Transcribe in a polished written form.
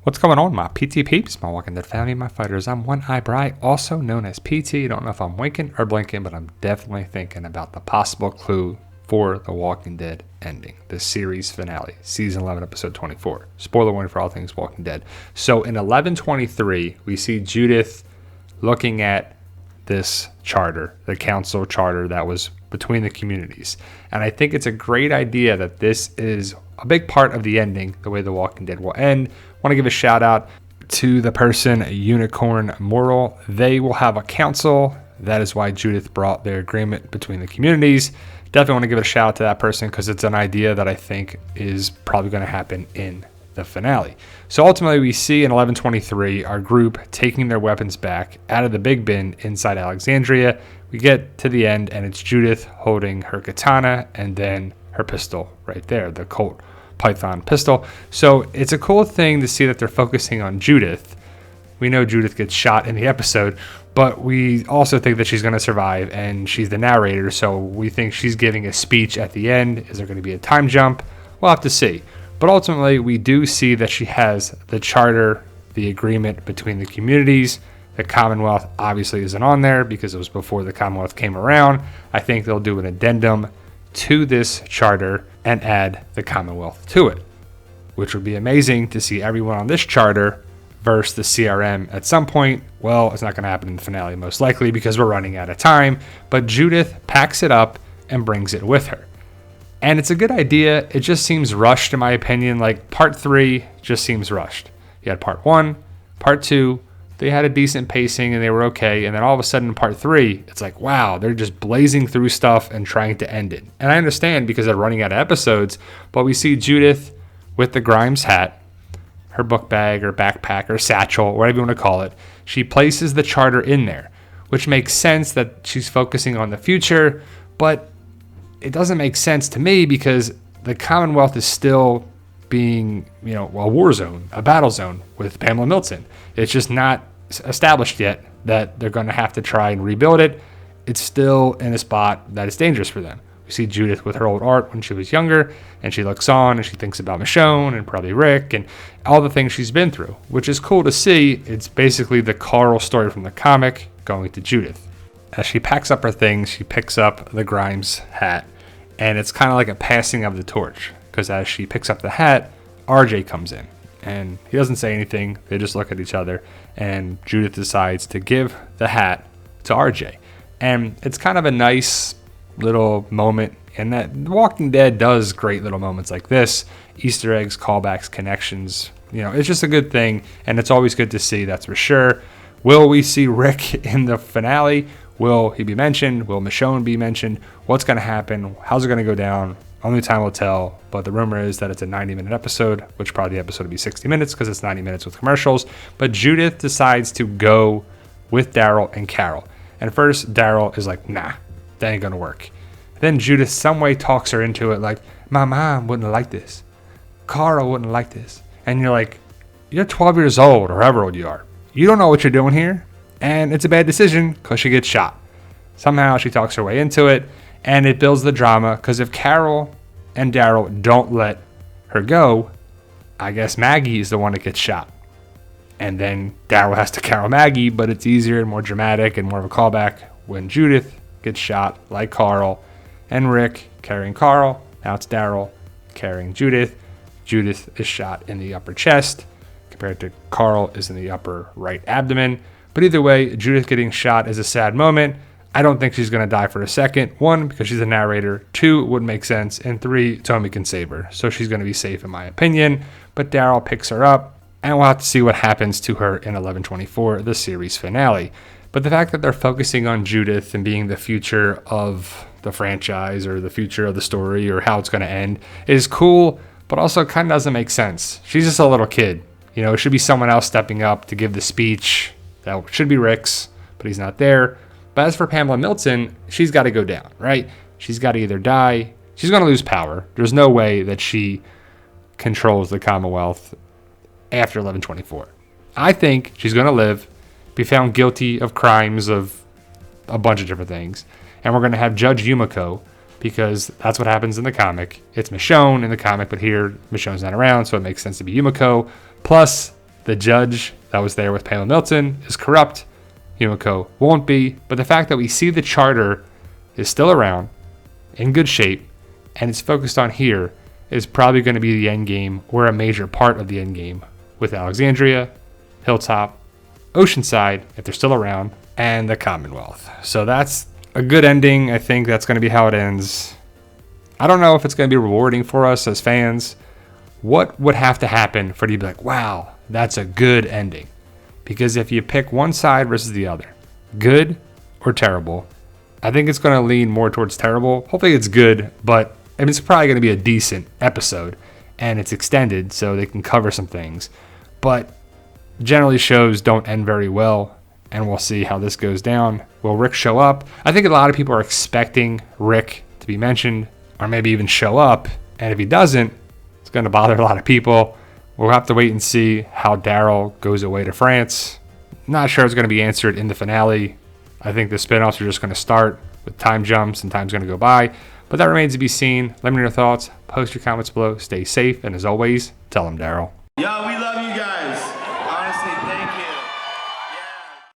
What's going on, my PT peeps, my Walking Dead family, my fighters? I'm One Eye Bry, also known as PT. Don't know if I'm winking or blinking, but I'm definitely thinking about the possible clue for The Walking Dead ending, the series finale, season 11, episode 24. Spoiler warning for all things Walking Dead. So in 11:23, we see Judith looking at this charter, the council charter that was between the communities. And I think it's a great idea that this is a big part of the ending, the way The Walking Dead will end. I want to give a shout out to the person, Unicorn Moral. They will have a council. That is why Judith brought their agreement between the communities. Definitely want to give a shout out to that person because it's an idea that I think is probably going to happen in the finale. So ultimately we see in 11:23 our group taking their weapons back out of the big bin inside Alexandria. We get to the end and it's Judith holding her katana and then her pistol right there, the Colt Python pistol. So it's a cool thing to see that they're focusing on Judith. We know Judith gets shot in the episode, but we also think that she's going to survive and she's the narrator. So we think she's giving a speech at the end. Is there going to be a time jump? We'll have to see. But ultimately, we do see that she has the charter, the agreement between the communities. The Commonwealth obviously isn't on there because it was before the Commonwealth came around. I think they'll do an addendum to this charter and add the Commonwealth to it, which would be amazing to see everyone on this charter versus the CRM at some point. Well, it's not going to happen in the finale most likely because we're running out of time, but Judith packs it up and brings it with her. And it's a good idea. It just seems rushed in my opinion. Like part 3 just seems rushed. You had part 1, part 2, they had a decent pacing and they were okay. And then all of a sudden in part 3, it's like, wow, they're just blazing through stuff and trying to end it. And I understand because they're running out of episodes, but we see Judith with the Grimes hat, her book bag or backpack or satchel, whatever you want to call it. She places the charter in there, which makes sense that she's focusing on the future, but it doesn't make sense to me because the Commonwealth is still being, a war zone, a battle zone with Pamela Milton. It's just not established yet that they're going to have to try and rebuild it. It's still in a spot that is dangerous for them. We see Judith with her old art when she was younger, and she looks on and she thinks about Michonne and probably Rick and all the things she's been through, which is cool to see. It's basically the Carl story from the comic going to Judith. As she packs up her things, she picks up the Grimes hat, and it's kind of like a passing of the torch because as she picks up the hat, RJ comes in and he doesn't say anything. They just look at each other and Judith decides to give the hat to RJ. And it's kind of a nice little moment, and that The Walking Dead does great little moments like this. Easter eggs, callbacks, connections. It's just a good thing, and it's always good to see, that's for sure. Will we see Rick in the finale? Will he be mentioned? Will Michonne be mentioned? What's going to happen? How's it going to go down? Only time will tell, but the rumor is that it's a 90-minute episode, which probably the episode will be 60 minutes because it's 90 minutes with commercials. But Judith decides to go with Daryl and Carol. And first, Daryl is like, nah, that ain't going to work. Then Judith some way talks her into it like, my mom wouldn't like this. Carl wouldn't like this. And you're like, you're 12 years old or however old you are. You don't know what you're doing here. And it's a bad decision because she gets shot. Somehow she talks her way into it, and it builds the drama because if Carol and Daryl don't let her go, I guess Maggie is the one that gets shot. And then Daryl has to carry Maggie, but it's easier and more dramatic and more of a callback when Judith gets shot like Carl and Rick carrying Carl. Now it's Daryl carrying Judith. Judith is shot in the upper chest compared to Carl is in the upper right abdomen. But either way, Judith getting shot is a sad moment. I don't think she's going to die for a second. 1, because she's a narrator. 2, it wouldn't make sense. And 3, Tommy can save her. So she's going to be safe in my opinion. But Daryl picks her up, and we'll have to see what happens to her in 11:24, the series finale. But the fact that they're focusing on Judith and being the future of the franchise or the future of the story or how it's going to end is cool, but also kind of doesn't make sense. She's just a little kid. It should be someone else stepping up to give the speech. That should be Rick's, but he's not there. But as for Pamela Milton, she's got to go down, right? She's got to either die. She's going to lose power. There's no way that she controls the Commonwealth after 11:24. I think she's going to live, be found guilty of crimes of a bunch of different things. And we're going to have Judge Yumiko because that's what happens in the comic. It's Michonne in the comic, but here Michonne's not around, so it makes sense to be Yumiko. Plus, The judge that was there with Pamela Milton is corrupt. Yumiko won't be. But the fact that we see the charter is still around, in good shape, and it's focused on here is probably going to be the end game, or a major part of the end game, with Alexandria, Hilltop, Oceanside, if they're still around, and the Commonwealth. So that's a good ending. I think that's going to be how it ends. I don't know if it's going to be rewarding for us as fans. What would have to happen for you to be like, wow, that's a good ending? Because if you pick one side versus the other, good or terrible, I think it's going to lean more towards terrible. Hopefully it's good, but it's probably going to be a decent episode, and it's extended so they can cover some things. But generally shows don't end very well, and we'll see how this goes down. Will Rick show up? I think a lot of people are expecting Rick to be mentioned, or maybe even show up, and if he doesn't, it's going to bother a lot of people. We'll have to wait and see how Daryl goes away to France. Not sure it's going to be answered in the finale. I think the spinoffs are just going to start with time jumps and time's going to go by. But that remains to be seen. Let me know your thoughts. Post your comments below. Stay safe. And as always, tell them Daryl. Yeah, we